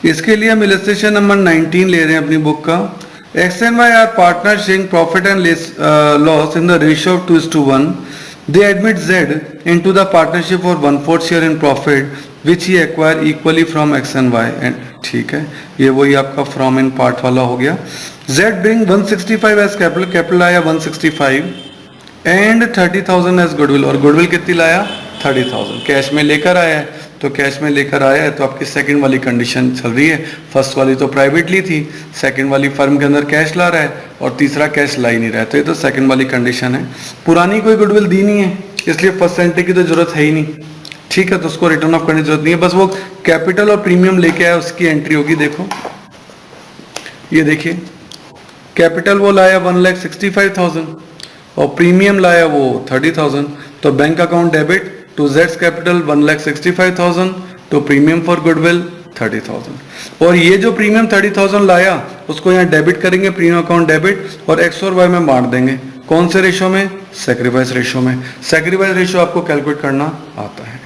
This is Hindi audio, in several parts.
इसके लिए हम इलस्ट्रेशन नंबर 19 ले रहे हैं अपनी बुक का। X and Y are partner sharing profit and loss in the ratio of 2:1। They admit Z into the partnership for 1/4 share in profit which he acquire equally from X and Y. And ठीक है, ये वही आपका फ्रॉम इन पार्ट वाला हो गया। Z bring 165 as capital, capital आया 165 एंड 30,000 एज गुडविल, और गुडविल कितनी लाया 30,000। कैश में लेकर आया है, तो कैश में लेकर आया है तो आपकी सेकंड वाली कंडीशन चल रही है। फर्स्ट वाली तो प्राइवेटली थी, सेकंड वाली फर्म के अंदर कैश ला रहा है और तीसरा कैश ला ही नहीं रहा है, तो ये तो सेकंड वाली कंडीशन है। पुरानी कोई गुडविल दी नहीं है, इसलिए फर्स्ट एंट्री की तो जरूरत है ही नहीं, ठीक है, तो उसको रिटर्न ऑफ करने की जरूरत नहीं है। बस वो कैपिटल और प्रीमियम लेके आया उसकी एंट्री होगी। देखो ये देखिए, कैपिटल वो लाया 1,65,000 और प्रीमियम लाया वो 30,000, तो बैंक अकाउंट डेबिट टू जेड्स capital 1,65,000 to premium for goodwill 30,000। और ये जो प्रीमियम 30,000 लाया उसको यहाँ डेबिट करेंगे, प्रीमियम अकाउंट डेबिट, और एक्स और वाई में बांट देंगे। कौन से रेशो में? सैक्रिफाइस रेशो में। सैक्रिफाइस रेशो आपको कैलकुलेट करना आता है।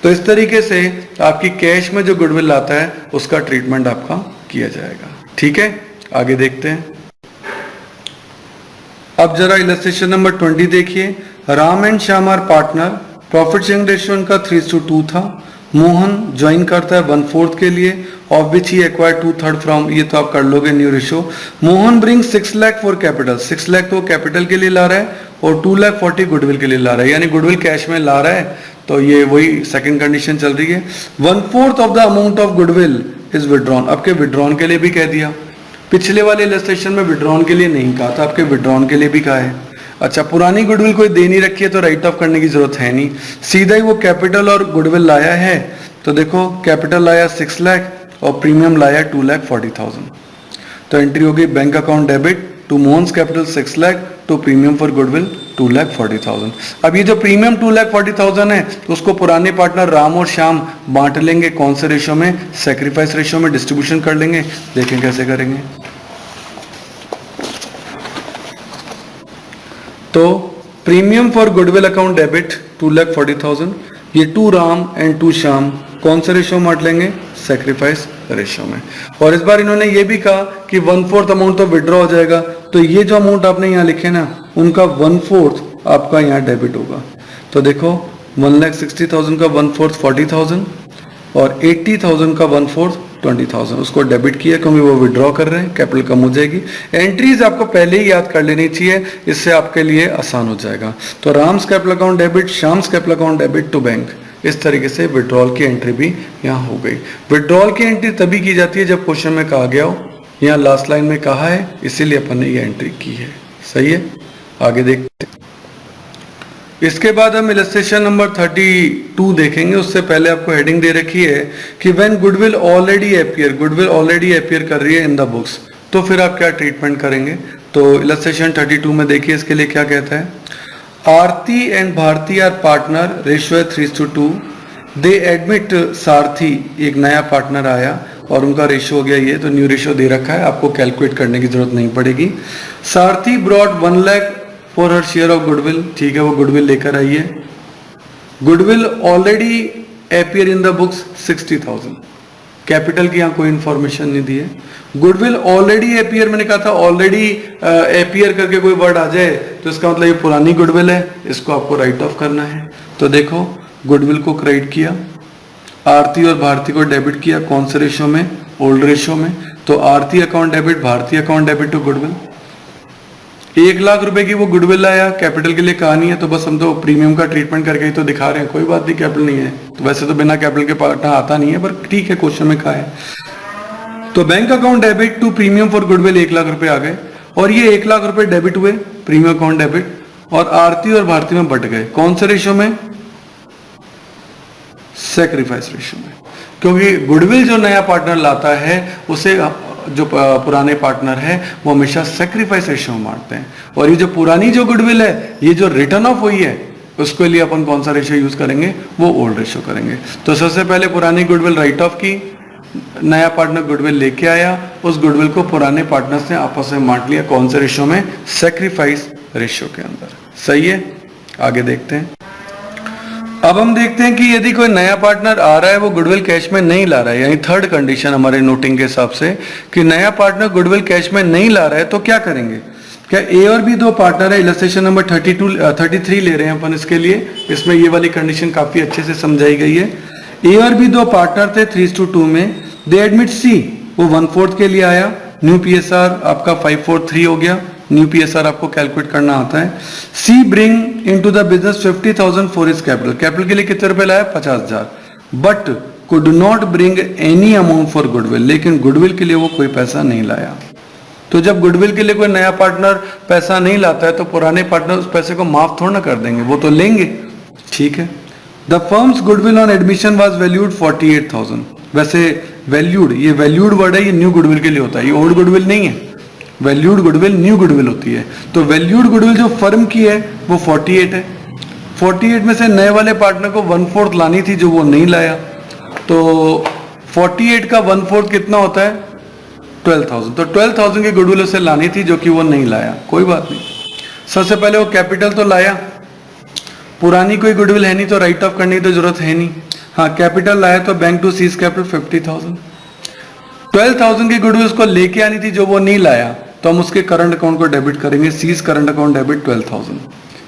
तो इस तरीके से आपकी कैश में जो गुडविल लाता है उसका ट्रीटमेंट आपका किया जाएगा। ठीक है, आगे देखते हैं। अब जरा इलस्ट्रेशन नंबर 20 देखिए। Ram and Shyam are partner, profit sharing ratio उनका 3:2 था। मोहन ज्वाइन करता है 1/4 के लिए, of which he acquire 2/3 from, ये तो आप कर लोगे new ratio. Mohan bring 6 lakh for capital, 6 lakh तो कैपिटल के लिए ला रहा है और 2,40,000 गुडविल के लिए ला रहा है, यानी गुडविल कैश में ला रहा है, तो ये वही सेकंड कंडीशन चल रही है। 1/4 of the amount of goodwill is withdrawn, आपके विड्रॉन के लिए भी कह दिया। पिछले वाले इलस्ट्रेशन में विड्रॉन के लिए नहीं कहा था, आपके विड्रॉन के लिए भी कहा है। अच्छा, पुरानी गुडविल कोई दे नहीं रखी है तो राइट ऑफ करने की जरूरत है नहीं, सीधा ही वो कैपिटल और गुडविल लाया है। तो देखो कैपिटल लाया 6 लाख और प्रीमियम लाया 2,40,000, तो एंट्री होगी bank account debit to Mohan's capital 6 lakh to premium for goodwill 2,40,000। अब ये जो प्रीमियम 2,40,000 है तो उसको पुराने पार्टनर राम और श्याम बांट लेंगे। कौन से रेशो में? सैक्रिफाइस रेशो में डिस्ट्रीब्यूशन कर लेंगे। देखें कैसे करेंगे। तो premium for goodwill account debit 2,40,000, ये 2 राम एंड 2 श्याम कौन से रेशो में बांट लेंगे? सैक्रिफाइस रेशो में। और इस बार इन्होंने ये भी कहा कि 1/4 अमाउंट तो विड्रॉ हो जाएगा, तो ये जो अमाउंट आपने यहाँ लिखे ना उनका 1/4 आपका यहाँ डेबिट होगा। तो देखो 1,60,000 का 1/4 40,000 और 80,000 का 1/4 20,000, उसको डेबिट किया क्योंकि वो विड्रॉ कर रहे हैं, कैपिटल कम हो जाएगी। एंट्रीज आपको पहले ही याद कर लेनी चाहिए, इससे आपके लिए आसान हो जाएगा। तो Ram's capital account debit, Shyam's capital account debit to bank, इस तरीके से विड्रॉल की एंट्री भी यहाँ हो गई। विड्रॉल की एंट्री तभी की जाती है जब क्वेश्चन में कहा गया हो, यहाँ लास्ट लाइन में कहा है, इसीलिए अपन ने ये एंट्री की है। सही है, आगे देखते हैं। इसके बाद हम इलस्ट्रेशन नंबर 32 देखेंगे। उससे पहले आपको हेडिंग दे रखी है कि when goodwill already appear, goodwill already appear कर रही है इन द बुक्स, तो फिर आप क्या ट्रीटमेंट करेंगे। तो इलस्ट्रेशन 32 में देखिए इसके लिए क्या कहता है। Aarti and Bharti are partner, ratio है 3:2। दे एडमिट सारथी, एक नया पार्टनर आया और उनका रेशियो हो गया ये, तो न्यू रेशियो दे रखा है, आपको कैलकुलेट करने की जरूरत नहीं पड़ेगी। सारथी brought 1 lakh for her share of goodwill, ठीक है, वो गुडविल लेकर आई है। Goodwill already appear in the books 60,000, capital की यहाँ कोई इंफॉर्मेशन नहीं दी है। गुडविल ऑलरेडी अपीयर, मैंने कहा था ऑलरेडी अपीयर करके कोई वर्ड आ जाए तो इसका मतलब ये पुरानी गुडविल है, इसको आपको राइट ऑफ करना है। तो देखो गुडविल को क्रेडिट किया, आरती और भारती को डेबिट किया, कौन से रेशो में? ओल्ड रेशो में। तो Aarti account debit, Bharti account debit to goodwill. 1 lakh रुपए की वो गुडविल आया, कैपिटल के लिए कहा नहीं है, तो बस हम तो प्रीमियम का ट्रीटमेंट करके ही तो दिखा रहे हैं, कोई बात नहीं, कैपिटल नहीं है तो वैसे तो बिना कैपिटल के पार्टनर आता नहीं है, पर ठीक है क्वेश्चन में कहा है। तो bank account debit to premium for goodwill 1 lakh रुपए आ गए, और ये 1 लाख रुपए डेबिट हुए प्रीमियम अकाउंट डेबिट, और आरती और भारती में बट गए। कौन से रेशो में? सैक्रिफाइस रेशो में, क्योंकि गुडविल जो नया पार्टनर लाता है उसे जो पुराने पार्टनर है वो हमेशा सैक्रिफाइस रेशो में बांटते हैं। और ये जो पुरानी जो गुडविल है, ये जो रिटर्न ऑफ हुई है, उसके लिए अपन कौन सा रेशो यूज करेंगे? वो ओल्ड रेशो करेंगे। तो सबसे पहले पुरानी गुडविल राइट ऑफ की, नया पार्टनर गुडविल लेके आया, उस गुडविल को पुराने पार्टनर्स ने आपस में बांट लिया। कौन से रेशो में? सैक्रिफाइस रेशो के अंदर। सही है, आगे देखते हैं। अब हम देखते हैं कि यदि कोई नया पार्टनर आ रहा है वो गुडविल कैश में नहीं ला रहा है, यानी थर्ड कंडीशन हमारे नोटिंग के हिसाब से कि नया पार्टनर गुडविल कैश में नहीं ला रहा है, तो क्या करेंगे? क्या ए और बी दो पार्टनर है, इलस्ट्रेशन नंबर 33 ले रहे हैं अपन इसके लिए, इसमें ये वाली कंडीशन काफी अच्छे से समझाई गई है। ए और बी दो पार्टनर थे 3:2 में, दे एडमिट सी, वो 1/4 के लिए आया, न्यू पीएसआर आपका 543 हो गया, न्यू पीएसआर आपको कैलकुलेट करना आता है। C bring into the business 50,000 for his capital, capital के लिए कितने रुपए लाया? 50,000, but could not bring any amount for goodwill, लेकिन गुडविल के लिए वो कोई पैसा नहीं लाया। तो जब गुडविल के लिए कोई नया पार्टनर पैसा नहीं लाता है तो पुराने पार्टनर उस पैसे को माफ थोड़ा ना कर देंगे, वो तो लेंगे, ठीक है। The firms goodwill on admission was valued 48,000, वैसे वैल्यूड, ये वैल्यूड वर्ड है, ये न्यू गुडविल के लिए होता है, ये ओल्ड गुडविल नहीं है। वैल्यूड गुडविल न्यू गुडविल होती है, तो वैल्यूड गुडविल जो फर्म की है वो 48 है। 48 में से नए वाले पार्टनर को 1/4 लानी थी जो वो नहीं लाया, तो 48 का 1/4 कितना होता है? 12,000, तो 12,000 की गुडविल उसे लानी थी जो कि वो नहीं लाया, कोई बात नहीं। सबसे पहले वो कैपिटल तो लाया, पुरानी कोई गुडविल है नहीं तो राइट ऑफ करने की तो जरूरत है नहीं। हाँ, कैपिटल लाया तो बैंक टू सीज कैपिटल 50,000। 12,000 की गुडविल उसको लेके आनी थी जो वो नहीं लाया, तो हम उसके करंट अकाउंट को डेबिट करेंगे, सीज करंट अकाउंट डेबिट 12,000,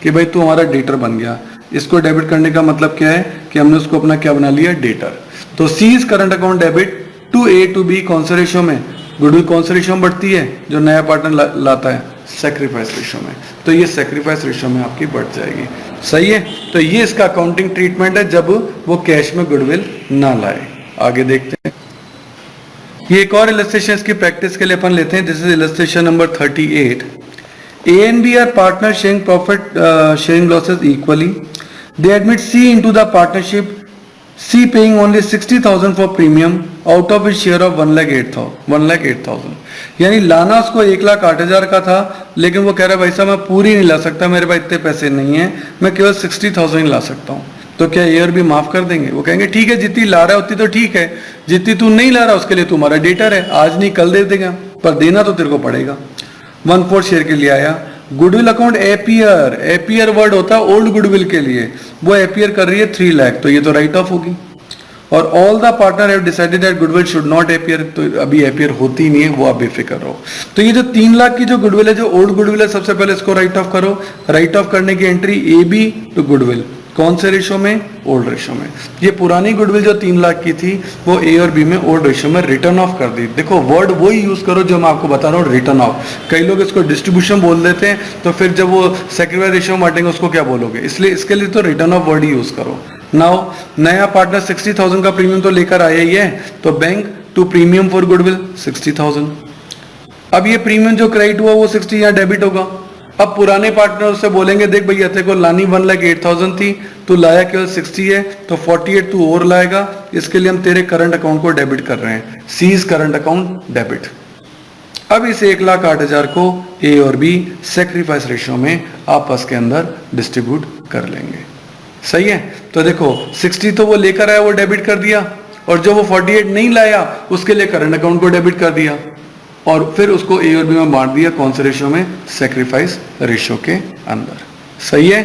कि भाई तू हमारा डेटर बन गया। इसको डेबिट करने का मतलब क्या है कि हमने उसको अपना क्या बना लिया? डेटर। तो C's current account debit to A to B, कौन से रेशियो में? गुडविल कौन से रेशियो में बढ़ती है जो नया पार्टनर लाता है? सैक्रिफाइस रेशियो में, तो ये सैक्रिफाइस रेशियो में आपकी बढ़ जाएगी, सही है। तो ये इसका अकाउंटिंग ट्रीटमेंट है जब वो कैश में गुडविल ना लाए। आगे देखते हैं, ये एक और इलस्ट्रेशन इसकी प्रैक्टिस के लिए अपन लेते हैं। This is illustration number 38। A and B are partner sharing profit sharing losses equally, they admit C into the partnership, C paying only 60,000 for premium out of his share of 1,08,000, यानी लाना उसको 1,08,000 का था, लेकिन वो कह रहा है भाई साहब मैं पूरी नहीं ला सकता, मेरे पास इतने पैसे नहीं है, मैं केवल 60,000 ही ला सकता हूँ। तो क्या ए और बी माफ कर देंगे? वो कहेंगे ठीक है, जितनी ला रहा है उतनी तो ठीक है, जितनी तू नहीं ला रहा उसके लिए तुम्हारा डेटर है, आज नहीं कल दे देगा, पर देना तो तेरे को पड़ेगा। 1/4 शेयर के लिए आया। Goodwill account appear, appear word होता है ओल्ड गुडविल के लिए, वो एपियर कर रही है 3 लाख, तो ये तो राइट ऑफ होगी। और all the partner have decided that goodwill should not appear, तो अभी एपियर होती नहीं है, वो आप बेफिक्र रहो। तो ये जो 3 लाख की जो गुडविल है, जो ओल्ड गुडविल है, सबसे पहले इसको राइट ऑफ करो। राइट ऑफ करने की entry A B to goodwill, कौन से रेशो में? ओल्ड रेशो में। ये पुरानी गुडविल जो 3 लाख की थी वो ए और बी में ओल्ड रेशो में रिटर्न ऑफ कर दी। देखो वर्ड वही यूज करो जो मैं आपको बता रहा हूँ, रिटर्न ऑफ। कई लोग इसको डिस्ट्रीब्यूशन बोल देते हैं, तो फिर जब वो सैक्रिफाइस रेशो में बांटेंगे उसको क्या बोलोगे? इसलिए इसके लिए तो रिटर्न ऑफ वर्ड ही यूज करो। नाउ नया पार्टनर 60,000 का प्रीमियम तो लेकर आया ही है, तो bank to premium for goodwill 60,000। अब ये प्रीमियम जो क्रेडिट हुआ वो 60 यहाँ डेबिट होगा। अब पुराने पार्टनर से बोलेंगे देख भैया तेरे को लानी 1,08,000 थी, तू लाया केवल 60 है, तो 48 तू और लाएगा, इसके लिए हम तेरे करंट अकाउंट को डेबिट कर रहे हैं, सीज करंट अकाउंट डेबिट। अब इस 1,08,000 को ए और बी सैक्रिफाइस रेशियो में आपस के अंदर डिस्ट्रीब्यूट कर लेंगे, सही है। तो देखो 60 तो वो लेकर आया, वो डेबिट कर दिया, और जो वो 48 नहीं लाया उसके लिए करंट अकाउंट को डेबिट कर दिया, और फिर उसको ए और बी में बांट दिया, कौन से रेशियो में? सैक्रिफाइस रेशियो के अंदर, सही है।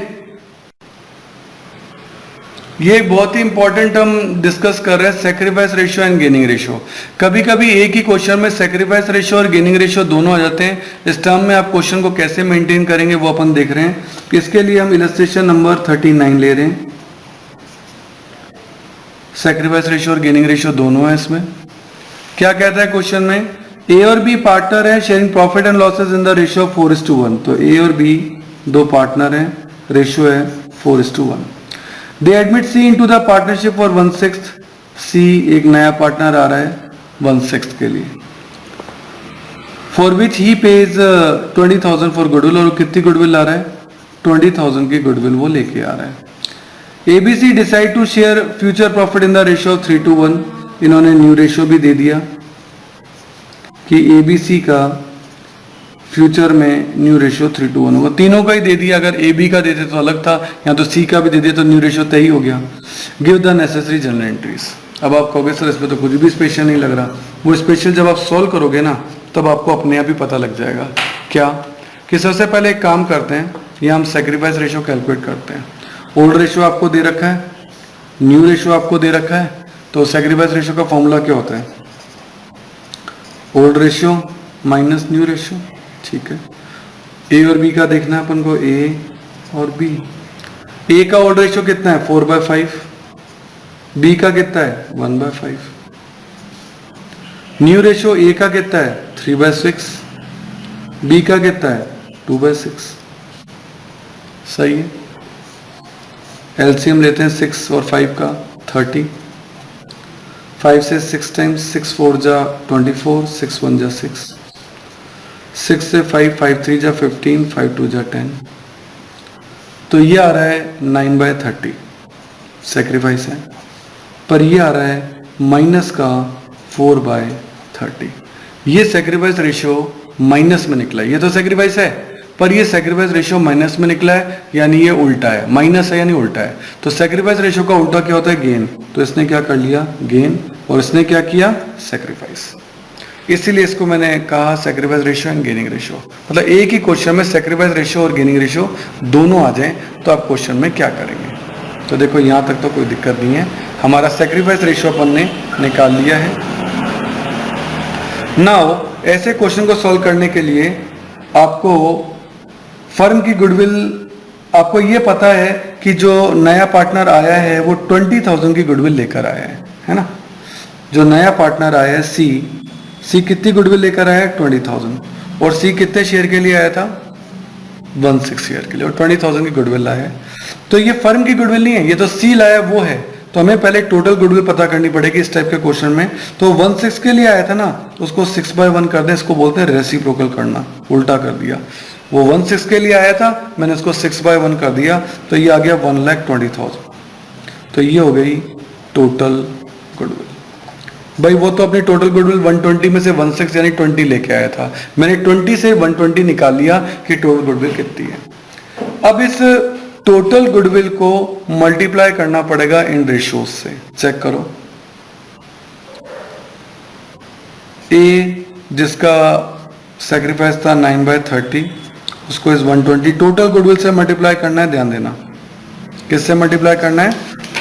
ये एक बहुत ही इंपॉर्टेंट हम डिस्कस कर रहे हैं, sacrifice ratio and gaining ratio. कभी कभी एक ही क्वेश्चन में सैक्रिफाइस रेशियो और गेनिंग रेशियो दोनों आ जाते हैं। इस टर्म में आप क्वेश्चन को कैसे मेंटेन करेंगे वो अपन देख रहे हैं। इसके लिए हम इलस्ट्रेशन नंबर 39 ले रहे हैं। सैक्रिफाइस रेशियो और गेनिंग रेशियो दोनों है इसमें। क्या कहता है क्वेश्चन में? ए और बी पार्टनर है sharing profit and losses in the ratio 4:1। तो ए और बी दो पार्टनर हैं, रेशियो है 4:1। They admit C into the partnership for 1/6। C एक नया पार्टनर आ रहा है 1/6 के लिए, for which he pays 20,000 for goodwill. और कितनी गुडविल ला रहा है? 20,000 की गुडविल वो लेके आ रहा है। ABC decide to share future profit in the ratio 3:1। इन्होंने न्यू रेशियो भी दे दिया कि एबीसी का फ्यूचर में न्यू रेशियो 3:1 होगा। तीनों का ही दे दिया, अगर ए बी का देते तो अलग था, या तो सी का भी दे दिया तो न्यू रेशियो तय ही हो गया। Give the necessary general entries. अब आप कहोगे सर इसमें तो कुछ भी स्पेशल नहीं लग रहा। वो स्पेशल जब आप सॉल्व करोगे ना तब आपको अपने आप ही पता लग जाएगा। क्या कि सबसे पहले एक काम करते हैं, यहाँ हम सैक्रिफाइस रेशियो कैलकुलेट करते हैं। ओल्ड रेशियो आपको दे रखा है न्यू रेशियो आपको दे रखा है, तो सेक्रीफाइस रेशियो का फॉर्मूला क्या होता है? Old ratio minus new ratio, ठीक है। ए और बी का देखना है अपन को, ए और बी। ए का ओल्ड रेशियो कितना है? 4/5। बी का कितना है? 1/5। न्यू रेशियो ए का कितना है? 3/6। बी का कितना है? 2/6। सही है। एलसीएम लेते हैं 6 और 5 का, 30। 5 से 6 टाइम्स, 6 4 जा 24, 6 1 जा 6, 6 से 5, 5 3 जा 15, 5 2 जा 10। तो ये आ रहा है 9/30 सेक्रीफाइस है, पर ये आ रहा है माइनस का 4/30। ये सेक्रीफाइस रेशियो माइनस में निकला है। ये तो सेक्रीफाइस है, पर ये सेक्रीफाइस रेशियो माइनस में निकला है, यानी ये उल्टा है। माइनस है यानी उल्टा है। तो सेक्रीफाइस रेशियो का उल्टा क्या होता है? गेन। तो इसने क्या कर लिया? गेन। और इसने क्या किया? सेक्रीफाइस। इसीलिए इसको मैंने कहा sacrifice ratio and gaining ratio. मतलब एक ही क्वेश्चन में सेक्रीफाइस रेशियो और गेनिंग रेशियो दोनों आ जाए तो आप क्वेश्चन में क्या करेंगे? तो देखो यहां तक तो कोई दिक्कत नहीं है। हमारा सेक्रीफाइस रेशियो अपन ने निकाल लिया है। नाउ ऐसे क्वेश्चन को सॉल्व करने के लिए आपको फर्म की गुडविल, आपको ये पता है कि जो नया पार्टनर आया है वो 20,000 की गुडविल लेकर आया है ना। जो नया पार्टनर आया है सी कितनी गुडविल लेकर आया है? 20,000। और सी कितने शेयर के लिए आया था? 16 शेयर के लिए, और 20,000 की गुडविल लाया है। तो ये फर्म की गुडविल नहीं है, ये तो सी लाया वो है। तो हमें पहले टोटल गुडविल पता करनी पड़ेगी इस टाइप के क्वेश्चन में। तो 16 के लिए आया था ना, उसको 6/1 कर दें, इसको बोलते हैं रेसिप्रोकल करना, उल्टा कर दिया। वो 16 के लिए आया था, मैंने इसको 6/1 कर दिया, तो ये आ गया 1,20,000। तो ये हो गई टोटल गुडविल। भाई वो तो अपनी टोटल गुडविल 120 में से 16 यानी 20 लेके आया था, मैंने 20 से 120 निकाल लिया कि टोटल गुडविल कितनी है। अब इस टोटल गुडविल को मल्टीप्लाई करना पड़ेगा इन रेशियोज से। चेक करो, ए जिसका सेक्रीफाइस था 9/30, उसको इस 120 टोटल गुडविल से मल्टीप्लाई करना है। ध्यान देना, किससे मल्टीप्लाई करना है?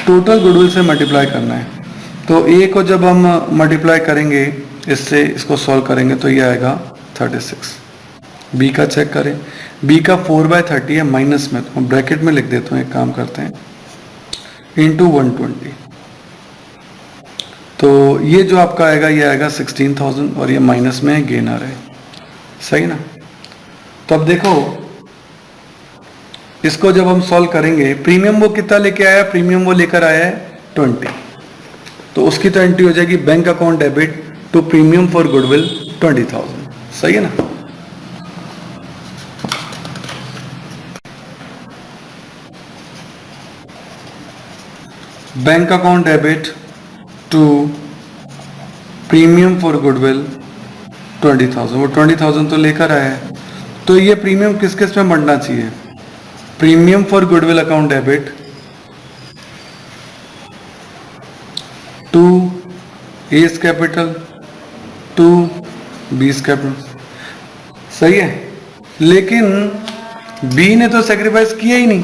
टोटल गुडविल से मल्टीप्लाई करना है। तो ए को जब हम मल्टीप्लाई करेंगे इससे, इसको सॉल्व करेंगे तो ये आएगा 36। बी का चेक करें, बी का 4/30 है माइनस में, तो ब्रैकेट में लिख देता हूँ, एक काम करते हैं, इंटू 120। तो ये जो आपका आएगा ये आएगा 16,000, और ये माइनस में गेन आ रहा है। सही ना। तो अब देखो इसको जब हम सॉल्व करेंगे, प्रीमियम वो कितना लेके आया? प्रीमियम वो लेकर आया है 20, तो उसकी तो एंट्री हो जाएगी bank account debit to premium for goodwill 20,000। सही है ना। Bank account debit to premium for goodwill 20,000। वो 20,000 तो लेकर आया है, तो ये प्रीमियम किस किस में बढ़ना चाहिए? Premium for goodwill account debit to A's capital to B's capital. सही है, लेकिन बी ने तो सेक्रीफाइस किया ही नहीं।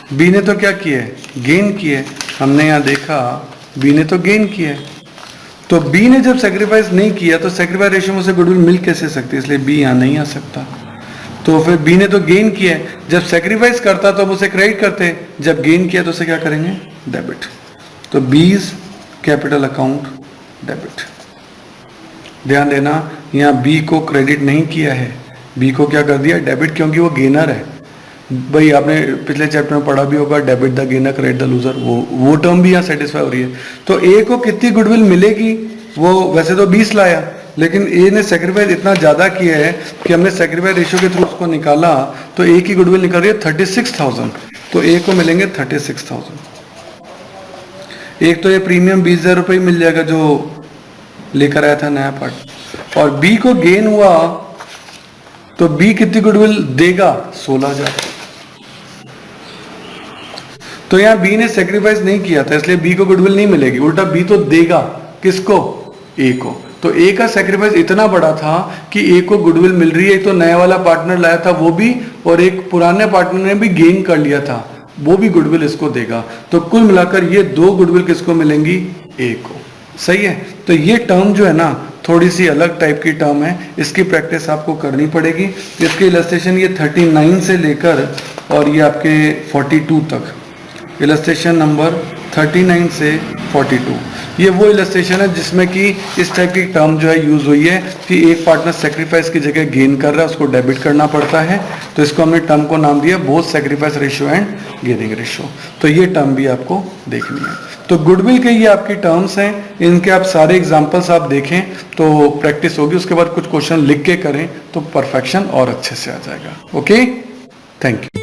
बी ने तो क्या किया है? गेन किया है। हमने यहां देखा बी ने तो गेन किया है। तो बी ने जब सेक्रीफाइस नहीं किया तो सेक्रीफाइस रेशियो में से गुडविल मिल कैसे सकती है? इसलिए बी यहां नहीं आ सकता। तो फिर बी ने तो गेन किया है, जब सेक्रीफाइस करता तो हम उसे क्रेडिट करते, जब गेन किया तो उसे क्या करेंगे? डेबिट। तो बीज कैपिटल अकाउंट डेबिट। ध्यान देना, यहां बी को क्रेडिट नहीं किया है, बी को क्या कर दिया? डेबिट, क्योंकि वो गेनर है। भाई आपने पिछले चैप्टर में पढ़ा भी होगा, debit the gainer credit the loser, वो टर्म भी यहाँ सेटिस्फाई हो रही है। तो ए को कितनी गुडविल मिलेगी? वो वैसे तो 20 लाया, लेकिन ए ने सेक्रीफाइस इतना ज्यादा किया है कि हमने सेक्रीफाइस रेशियो के थ्रू उसको निकाला, तो ए की गुडविल निकल रही है 36,000। तो ए को मिलेंगे 36,000। एक तो ये प्रीमियम 20,000 रुपये मिल जाएगा जो लेकर आया था नया पार्ट, और बी को गेन हुआ तो बी कितनी गुडविल देगा? 16,000। तो यहां बी ने सेक्रीफाइस नहीं किया था, इसलिए बी को गुडविल नहीं मिलेगी, उल्टा बी तो देगा किसको? ए को। तो ए का सेक्रीफाइस इतना बड़ा था कि ए को गुडविल मिल रही है। तो नया वाला पार्टनर लाया था वो भी, और एक पुराने पार्टनर ने भी गेन कर लिया था, वो भी गुडविल इसको देगा। तो कुल मिलाकर ये 2 गुडविल किसको मिलेंगी, ए को। सही है। तो ये टर्म जो है ना थोड़ी सी अलग टाइप की टर्म है, इसकी प्रैक्टिस आपको करनी पड़ेगी। इसकी इलस्ट्रेशन ये 39 से लेकर और ये आपके 42 तक, इलस्ट्रेशन नंबर 39 से 42, ये वो इलस्ट्रेशन है जिसमें कि इस टाइप की टर्म जो है यूज हुई है कि एक पार्टनर सेक्रीफाइस की जगह गेन कर रहा है, उसको डेबिट करना पड़ता है। तो इसको हमने टर्म को नाम दिया both sacrifice ratio and gaining ratio. तो ये टर्म भी आपको देखनी है। तो गुडविल के ये आपकी टर्म्स हैं, इनके आप सारे एग्जांपल्स आप देखें तो प्रैक्टिस होगी। उसके बाद कुछ क्वेश्चन लिख के करें तो परफेक्शन और अच्छे से आ जाएगा। Okay, thank you.